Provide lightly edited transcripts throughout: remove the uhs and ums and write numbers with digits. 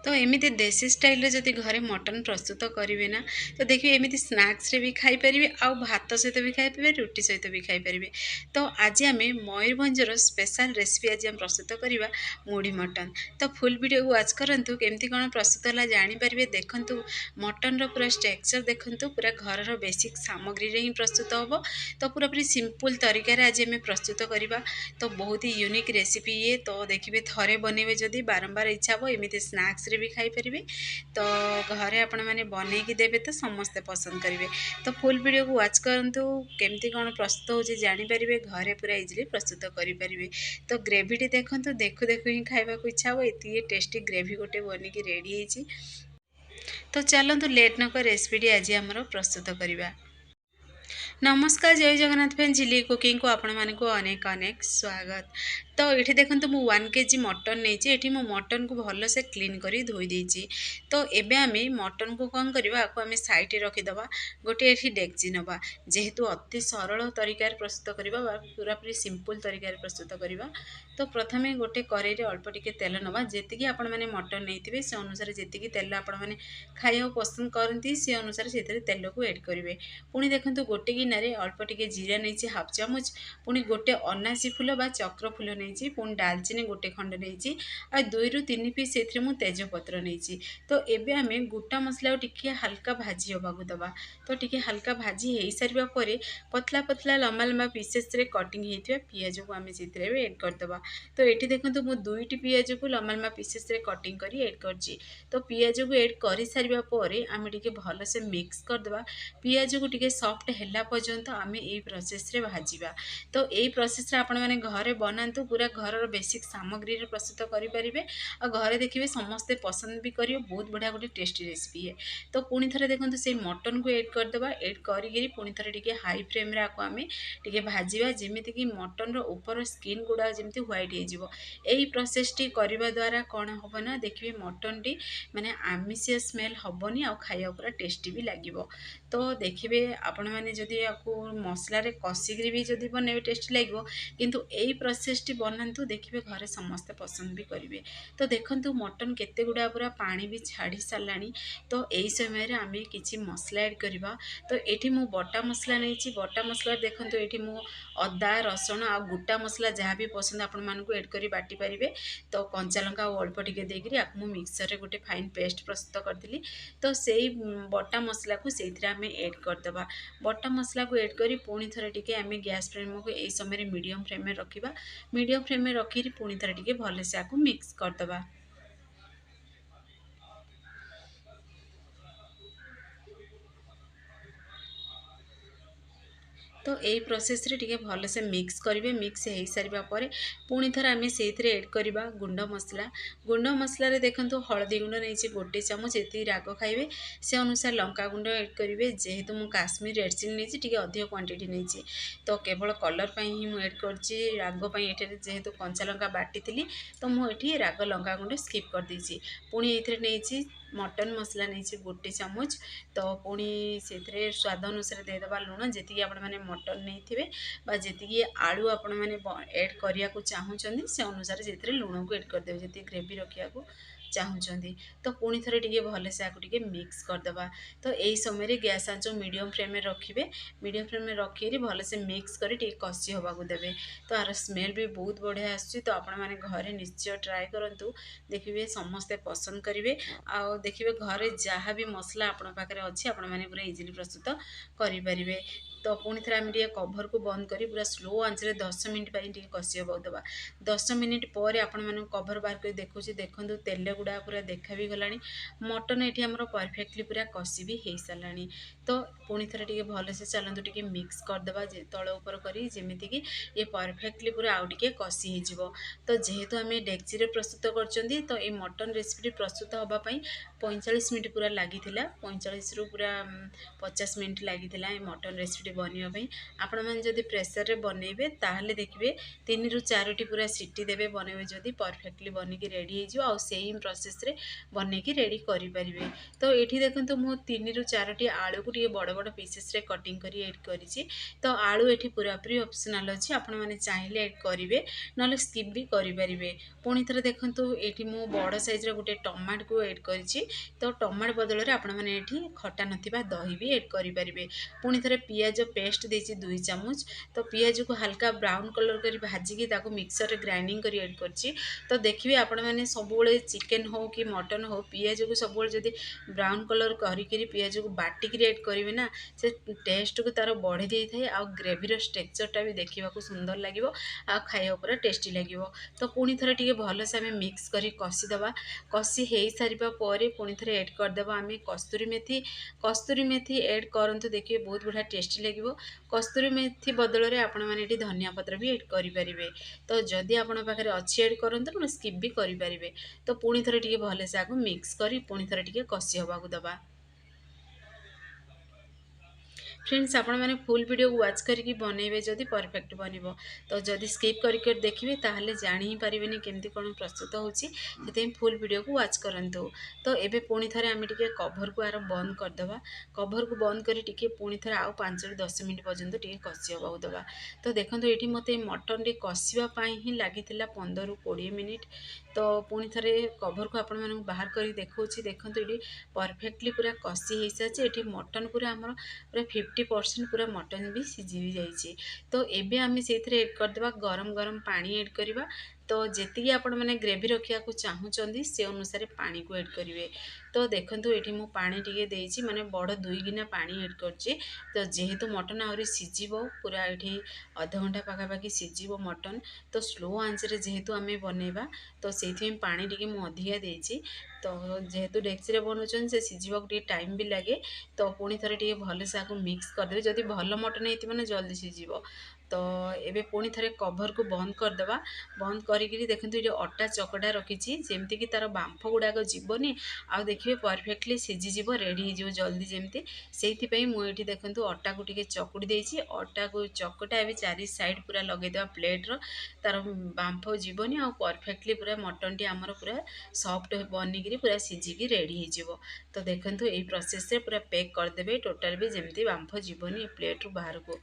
तो एमती देसी स्टाइल जदि घरे मटन प्रस्तुत करेंगे ना तो देखिए एमती स्नाक्स भी खाई पारे आउ भात सहित भी खाई पारे रुटी सहित भी खाई पारे। तो आज आम मयूरभंजर स्पेशल रेसिपी आज हम प्रस्तुत करवा मुढ़ी मटन। तो फुल वीडियो वाच करंतु केमती कौन प्रस्तुत है जानीपारे। देखंतु मटन पूरा स्ट्रक्चर देखंतु पूरा घर बेसिक सामग्री रे ही प्रस्तुत हम। तो पूरा पूरी सिंपल तरीका आज आम प्रस्तुत करवा। तो बहुत ही यूनिक रेसिपी ये। तो देखिए थरे बनइबे जदि बारंबार इच्छा हो एमती स्नाक्स रे भी खाई पारे। तो घरे आपण मैंने बनईकी देवे तो समस्ते पसंद करेंगे। तो फुल वीडियो को वाच करंतु केमती कौन प्रस्तुत हो जानीपारे घरे पूरा इजिली प्रस्तुत करेंगे। तो ग्रेवीटी देखंतु देखु देखु ही खाइबा को इच्छा हो एति टेस्टी ग्रेवी गोटे बनिकी रेडी होइछि। तो चलतु लेट नक रेसिपीटी आज आमर प्रस्तुत करवा। नमस्कार जय जगन्नाथ फ्रेंड झिल्ली कुकिंग को आपण मानक अनेक अनेक स्वागत। तो ये देखो मु 1 केजी मटन नहीं ये मो मटन को भल से क्लीन करी धोई देछि। तो एबे आमे मटन को कौन करवा आपको आमे साइड रखिदबा। गोटे ये डेक्ची नवा जेहेतु अति सरल तरीका प्रस्तुत करवा पूरा पूरी सिंपल तरीका प्रस्तुत करवा। तो प्रथमे गोटे कड़ाई रे अल्प टिके तेल नवा जेतिकी आपण माने मटन नहीं से अनुसार जेतिकी तेल आपण माने खाइबा पसंद करती से अनुसार से तेल को ऐड करेंगे। पुणी देखो गोटे गिनारे अल्प टिके जीरा नहीं हाफ चामच पुणी गोटे अनासी फूल बा चक्र फूल नहीं पुणी डालचीनी गोटे खंड नहीं आ 2 ରୁ 3 पीस से तेजपत्र नहीं। तो एबे आमे गोटा मसला टिके हल्का भाजी होबाकू दबा। तो टिके हल्का भाजी हो सारा पर पतला पतला लंबा लंबा पीसेस रे कटिंग होता पियाज को आम से ऐड करदे। तो ये देखो मु 2टी पियाज को लंबा लंबा पीसेस रे कटिंग करी ऐड करछि। तो पियाज को ऐड कर सारा पर आम टिके भल से मिक्स करदे। पियाज को टिके सॉफ्ट हैला पर्यंत आम ये प्रोसेस रे भाजिबा। तो यही प्रोसेस रे आपण माने घरे बनातु पूरा घर बेसिक सामग्री रे प्रस्तुत करेंगे और घरे देखिए समस्ते पसंद भी करियो बहुत बढ़िया गोटे टेस्टी रेसिपी है। तो पुणी थे देखो से मटन को ऐड करदे ऐड करी पुणी थे टिके हाई फ्लेम रे आको आमे टिके भाजिबा जेमिति कि मटन रो ऊपर स्किन गुड़ा जेमिति व्हाइट हो जिवो। एही प्रोसेस टी करबा द्वारा कौन हम ना देखिए मटन टी माने आमिषिया स्मेल हबनी आ खाइबा पूरा टेस्टी भी लागिवो। तो देखिए आपण मैंने जदि आपको मसला रे कषिकी भी जदि बनइबे टेस्टी लगे किंतु यही प्रोसेस टी बनातु देखिए घरे समस्ते पसंद भी करेंगे। तो देखंतु मटन केते गुड़ा पूरा पानी भी छाड़ी सारानी। तो यही समय रे आमे किछि मसला ऐड करबा। तो एठी मु बटा मसला नहीं बटा मसला देखंतु एठी मु अदा रसुण आ गोटा मसला जहाँ भी पसंद आपण मानकु ऐड करी बाटी पारिबे। तो कंचा लंका अल्प टिके देकरी आकु मु मिक्सर रे गोटे फाइन पेस्ट प्रस्तुत करथिली। तो सेही बटा मसला को सेथिरे आमे ऐड करदबा। बटा मसला को ऐड करी पुणी थरे टिके आमे गैस फ्लेम को एई समय मीडियम फ्लेम में रखिबा। मीडियम फ्लेम में रखी पुणी थरे टिके भल से आकु मिक्स करदबा। तो यही प्रोसेस रे टिके भल से मिक्स करेंगे। मिक्स हो सारा पर पुणी थर आम से ऐड करवा गुंड मसला। गुंड मसला देखो हलदी गुंड नहीं गोटे चामच ये राग खाइबे से अनुसार लंका गुंड ऐड करेंगे। जेहेतु मु काश्मीर रेड चिली नहीं टिके अधिक क्वांटिटी नहीं तो केवल कलर ही मुझे ऐड कर राग ये जेहेतु कंचा लंका बाटी तो मुझे राग लंका गुंड स्किप कर देछि। पुणी ये नहीं मटन मसला नहीं गोटे चामच। तो पुणी से स्वाद अनुसार देदेबा लुण जी आप मटन नहीं बा जी आलू आपण मैंने ऐड करने को चाहूँगी से अनुसार से लुण को ऐड करदे जी ग्रेवी रखा चाहूँगी। तो पुणी थे टे भल से आपको मिक्स करदे। तो यही समय गैस आंच मीडियम फ्लेम में रखिए। मीडियम फ्लेम में रखी भल से मिक्स कर कषि होगा देवे। तो यार स्मेल भी बहुत बढ़िया आसुची। तो आपण मैंने घरे निश्चय ट्राए करूँ देखिए समस्ते पसंद करेंगे। आ देखिए घरे जहाँ भी मसला आपण पाखे अच्छी आपण मैंने पूरा इजिली प्रस्तुत करें। तो पुणी थे आम कभर को बंद कर पूरा स्लो आंच 10 मिनट कषि होगा देवा। 10 मिनिट पर आपण मैंने कभर बाहर कर देखुची देखो तेल गुड़ा पूरा देखा भी गलानी। मटन ये आमर परफेक्टली पूरा कषि भी हो सारा। तो पुणी थे टे भल से चलतु टे मिक्स करदे तल उपर करमिति कि ये परफेक्टली पूरा आउ टे कषि हो। तो जेहेतु आम डेक्ची रे प्रस्तुत कर तो ये मटन रेसिपी प्रस्तुत होगापाई 45 मिनट पूरा लगी 45 रु पूरा 50 मिनट लगी मटन रेसिपी बनवाई। आपण मैंने जब प्रेसर रे बनइबे देखिए 3 ରୁ 4टी पूरा सीटी देवे बनइबे जदि परफेक्टली बनिकी रेडी हो। से प्रोसेस रे बनेकी रेडी करि परिबे। तो एठी देखंतु मु 3 रु 4 टी आलू को टिके बड़ बड़ पीसेस रे कटिंग करी ऐड करिछि। तो आलू एठी पूरा पूरी ऑप्शनल अछि, आपण माने चाहिले ऐड करिवे नले स्किप भी करि परिबे। पुणी थरे देखंतु एठी मु बड़ साइज रे गुटे टमाटो को ऐड करिछि। तो टमाटो बदल रे आपण माने एठी खटा नथिबा दही भी ऐड करि परिबे। पुणी थरे पियाज पेस्ट देछि 2 चम्मच। तो पियाज को हल्का ब्राउन कलर करी भाजी की ताको मिक्सर रे ग्राइंडिंग करी ऐड करछि। तो देखिबे आपण माने सब बेले चिकन हो कि मटन हो पियाज को सब बेले जदी ब्राउन कलर करी करी पियाज को बाटी करी ऐड करिवे ना से टेस्ट को तार बढ़ी देई थाए आ ग्रेवी रो टेक्सचर भी देखा सुंदर लगे आ खाइबा पूरा टेस्टी लगे। तो पुणी थे टे भल से आम मिक्स कर कषिदबा। कषि हो सारा पर पुणी थे एड करदेवा आम कस्तूरी मेथी एड करंतु देखिए बहुत बढ़िया टेस्टी लगे। कस्तूरी मेथी बदल में आपण मैंने धनिया पत्र भी एड करेंगे। तो जदि आपण पाखे अच्छी एड करंतु ना स्किप भी करेंगे। तो पुणी थे टे भल से आगे मिक्स कर पुणी थे टे कषि हवा दबा। फ्रेंड्स आपण मैंने फुल वीडियो वाच करके बनइबे जदि परफेक्ट बनिबो। तो जदि स्किप करके देखिए ताहले जानि ही पारिबेनी केमती कोन प्रस्तुत होची, सेते फुल वीडियो को वाच करंतु। तो एबे पुणी थरे आमे टिके कवर को आरो बंद कर दबा। कवर को बंद करी टिके पुणी थरे आउ 5 ରୁ 10 मिनिट पर्यंत टिके कषि हबा दबा। तो देखंतु एठी मते मटन रे कषिबा पई ही लागितिला 15 ରୁ 20 मिनिट। तो पुणी थरे कवर को आपण माने बाहर करी देखौची। देखंतु एठी परफेक्टली पूरा कषि हे साचे। एठी मटन पूरा हमर पूरा 50% पूरा मटन भी सिझी भी जाइए। तो एबे आम से ऐड करदेवा गरम गरम पानी ऐड करवा। तो जी आपण मैंने ग्रेवी रखा चाहूँगी से अनुसार पानी को ऐड करेंगे। तो देखो ये मु पानी टिके देइछि माने बड़ 2 गिना पानी ऐड करछि। तो जेहेतु मटन आहरी सिझिबो पूरा ये अध घंटा पाखापाखि सिझिबो मटन। तो स्लो आंच रे जेहेतु आम बनइबा तो से पानी टिके मु अधिका देइछि। तो जेहेतु डेक्ची रे बनाउछन से सिझिबाक टिके टाइम भी लगे। तो पुणी थे टे भल से आपको मिक्स करदे जदि भल मटन होती ना जल्दी सीझ। तो एबे पुणी थे कवर को बंद करदेवा। बंद करी देखते ये अटा चकटा रखी जमती कि तार बांफ गुड़ाक जीवनी आउ देखिए परफेक्टली सीझीज रेडी हो जल्दी जमती से मुझे देखूँ अटा को टिके चकुड़ी देछि। अटा को चकटा ए 4 साइड पूरा लगेदेवा प्लेट्र तार बांफ जीवनी आ परफेक्टली पूरा मटन टी आमर पूरा सॉफ्ट बनिकी पूरा सीझिकी रेडी हो। तो देखो यही प्रोसेस रे पूरा पैक करदेवे टोटाल भी जमती बांफ जीवनी प्लेट रू बाहर को।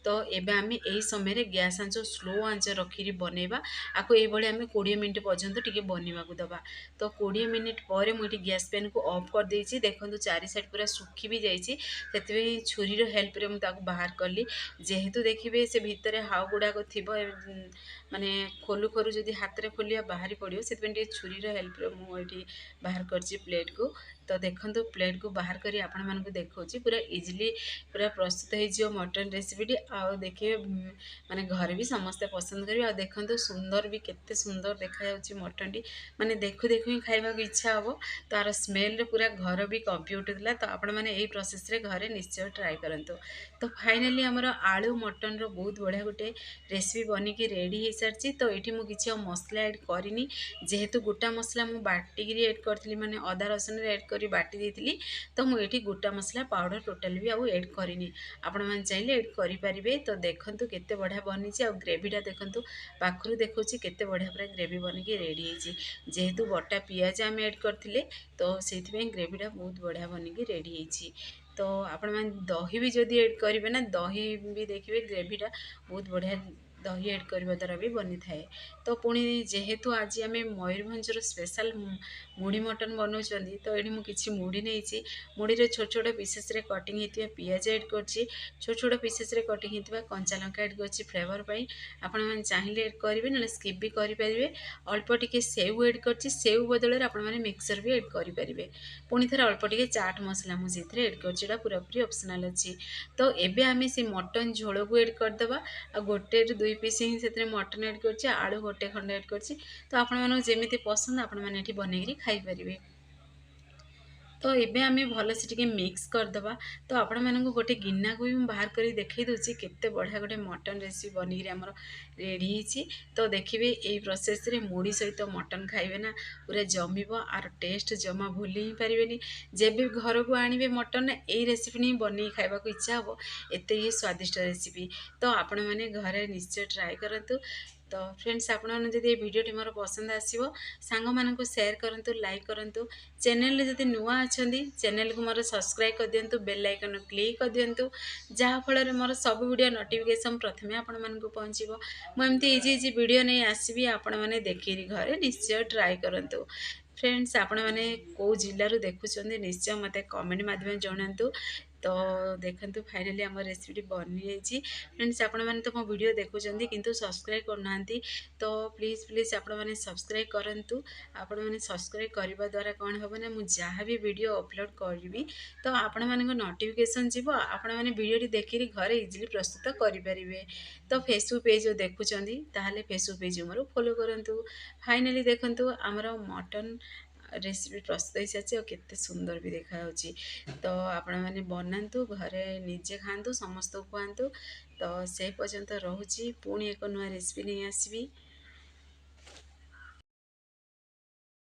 तो एबे आम यही समय गैस आंच स्लो आंच रखी बनइबा। आपको ये आम 20 मिनट पर्यंत टिके बनवाक दबा। तो 20 मिनट पर मुझे गैस पेन को ऑफ कर देछि। देखो 4 साइड पूरा सुखी भी जाइए से छुरी हेल्प रे मुझे बाहर कली। जेहेतु देखिए से भितर हाउ गुड़ाक थी माने खोलू खोलू जदि हाथ में खोलिया बाहरी पड़ो से छुरी हेल्प रे मुझे बाहर कर प्लेट को। तो देखो प्लेट को बाहर करी आपण मानक देखौछि पूरा इजिली पूरा प्रस्तुत हो मटन रेसिपीटी। आउ देखिए माने घर भी समस्ते पसंद करेंगे। आ देखो सुंदर भी केते सुंदर देखा जाउछि मटन टी माने देखु देखु ही खाइबा को इच्छा हो। तार स्मेल रे पूरा घर भी कंपी उठुला। तो आपण माने एही प्रोसेस रे घरे निश्चय ट्राई करंतु। तो फाइनली हमर आलू मटन रो बहुत बढ़िया गुटे रेसिपी बनिकी रेडी हो सारी। तो ये मुझे किसी मसला ऐड करनी जेहेतु गोटा मसला मु बाटिकी ऐड करी माने अदा रसुन ऐड करी बाटी देती। तो मुझे गोटा मसला पाउडर टोटाल भी आउ ऐड करनी आपण मैंने चाहिए ऐड करेंगे। तो देखो केते बढ़िया बनी आ ग्रेवीटा देखो पाखु देखो केते बढ़िया पूरा ग्रेवी बनिकी रेडी होती। जेहेतु बटा पियाज आम ऐड करते तो से ग्रेवीटा बहुत बढ़िया बनिकी रेडी होती। तो आपण मैंने दही भी जदि ऐड करेंगे ना दही भी देखिए ग्रेवीटा बहुत बढ़िया दही ऐड करने द्वारा भी बनी थाए। तो पुणी जेहेतु आज आम मयूरभंजर स्पेशल मुढ़ी मटन बनाऊँ तो ये मुझे मुढ़ी नहीं मुढ़ी रे छोट छोट पीसेस रे कटिंग होता पियाज ऐड कर छोट छोट पीसेस रे कटिंग होता कंचा लंका ऐड कर फ्लेवर पाई आपण मैंने चाहिए ऐड करेंगे ना स्किप भी करेंगे। अल्प टिके सेव ऐड कर सेव बदल आपण मैंने मिक्सर भी ऐड करेंगे। पुणी थे अल्प टिके चाट मसला मुझे ऐड कर पूरा पूरी ऑप्शनल अच्छी। तो एबे आम से मटन झोल को ऐड करदेवा। आ गोटे 2 पीस ही से मटन ऐड कर आलू गोटे खंड ऐड कर। तो आपण मानक जेमिति पसंद आपण मैंने ये बनईकरी खाई पारिबे। तो एबे आमे भल से टिके मिक्स करदबा। तो आपण मानक गोटे गिना को भी बाहर कर देखई दूची केते बढ़िया गोटे मटन रेसिपी बनिकी आमर रेडी होती। तो देखिए यही प्रोसेस रे मुढ़ी सहित मटन खाइबे ना पूरा जमिब आर टेस्ट जमा भूली ही पारिबेनी। जेबे घर को आणिबे मटन यही रेसिपी नहीं बनी खाइबा को इच्छा हो एते ही स्वादिष्ट रेसिपी। तो आपण माने घरे निश्चय ट्राई करंतु। तो फ्रेंड्स आपन जदि भिडियोटी मोर पसंद आसो सांग मानक सेयार करूँ लाइक करूँ चैनल जदि नुआ अच्छा चैनल को मोर सब्सक्राइब कर दिंतु बेल आइकन क्लिक कर दिंतु जहाँफल मोर सब वीडियो नोटिफिकेशन प्रथमे आपण मानक पहुँचो मुझे इजी इजी वीडियो नहीं आसबि आपण मैंने देखिरी घरे निश्चय ट्राए करूँ फ्रेंड्स आपण मैंने कौ जिलूर देखुं निश्चय मत कमेंट माध्यम जनातु तो देखु फाइनाली आम रेसिपी बनी जाइए फ्रेंड्स आपण मैंने तो मो वीडियो देखुं किंतु सब्सक्राइब करना तो प्लीज प्लीज आपण मैंने सब्सक्राइब करूँ आपण मैंने सब्सक्राइब करने द्वारा कौन हम ना मुझे जहाँ भी वीडियो अपलोड करी तो आपण मानक नोटिफिकेशन जीव आपण मैंने वीडियो देखिए घरे इजिली प्रस्तुत करें तो फेसबुक पेज देखुं ताहले फेसबुक पेज मोर फॉलो करूँ फाइनाली देखु आमर मटन रेसिपी प्रस्तुत हो सारी केते सुंदर भी देखा तो आपण मैंने बनातु घरे निजे खातु समस्त खुआतु तो से पर्यंत रोची पुणी एक नुआ रेसिपी नहीं आसबि।